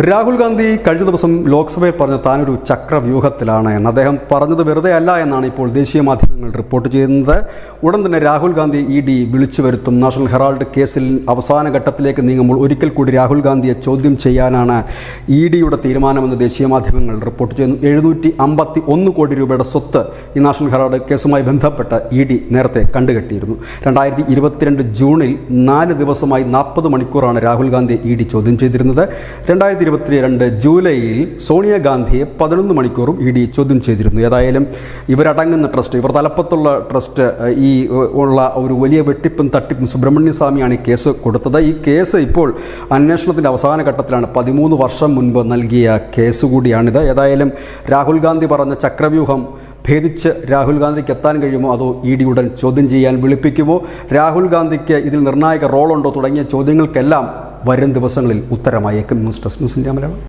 രാഹുൽ ഗാന്ധി കഴിഞ്ഞ ദിവസം ലോക്സഭയിൽ പറഞ്ഞ താനൊരു ചക്രവ്യൂഹത്തിലാണ് എന്ന് അദ്ദേഹം പറഞ്ഞത് വെറുതെ അല്ല എന്നാണ് ഇപ്പോൾ ദേശീയ മാധ്യമങ്ങൾ റിപ്പോർട്ട് ചെയ്യുന്നത്. ഉടൻ തന്നെ രാഹുൽ ഗാന്ധി ED വിളിച്ചു വരുത്തും. നാഷണൽ ഹെറാൾഡ് കേസിൽ അവസാന ഘട്ടത്തിലേക്ക് നീങ്ങുമ്പോൾ ഒരിക്കൽ കൂടി രാഹുൽ ഗാന്ധിയെ ചോദ്യം ചെയ്യാനാണ് EDയുടെ തീരുമാനമെന്ന് ദേശീയ മാധ്യമങ്ങൾ റിപ്പോർട്ട് ചെയ്യുന്നു. 751 കോടി രൂപയുടെ സ്വത്ത് ഈ നാഷണൽ ഹെറാൾഡ് കേസുമായി ബന്ധപ്പെട്ട് ED നേരത്തെ കണ്ടുകെട്ടിയിരുന്നു. 2022 ജൂണിൽ 4 ദിവസമായി 40 മണിക്കൂറാണ് രാഹുൽ ഗാന്ധിയെ ED ചോദ്യം ചെയ്തിരുന്നത്. 2022 ജൂലൈയിൽ സോണിയാഗാന്ധിയെ 11 മണിക്കൂറും ED ചോദ്യം ചെയ്തിരുന്നു. ഏതായാലും ഇവരടങ്ങുന്ന ട്രസ്റ്റ്, ഇവർ തലപ്പത്തുള്ള ട്രസ്റ്റ് ഈ ഉള്ള ഒരു വലിയ വെട്ടിപ്പും തട്ടിപ്പും സുബ്രഹ്മണ്യ സ്വാമിയാണ് ഈ കേസ് കൊടുത്തത്. ഈ കേസ് ഇപ്പോൾ അന്വേഷണത്തിൻ്റെ അവസാന ഘട്ടത്തിലാണ്. 13 വർഷം മുൻപ് നൽകിയ കേസ് കൂടിയാണിത്. ഏതായാലും രാഹുൽ ഗാന്ധി പറഞ്ഞ ചക്രവ്യൂഹം ഭേദിച്ച് രാഹുൽ ഗാന്ധിക്ക് എത്താൻ കഴിയുമോ, അതോ ED ഉടൻ ചോദ്യം ചെയ്യാൻ വിളിപ്പിക്കുമോ, രാഹുൽ ഗാന്ധിക്ക് ഇതിൽ നിർണായക റോളുണ്ടോ തുടങ്ങിയ ചോദ്യങ്ങൾക്കെല്ലാം വരും ദിവസങ്ങളിൽ ഉത്തരമായേക്കും. News desk news India Malayalam.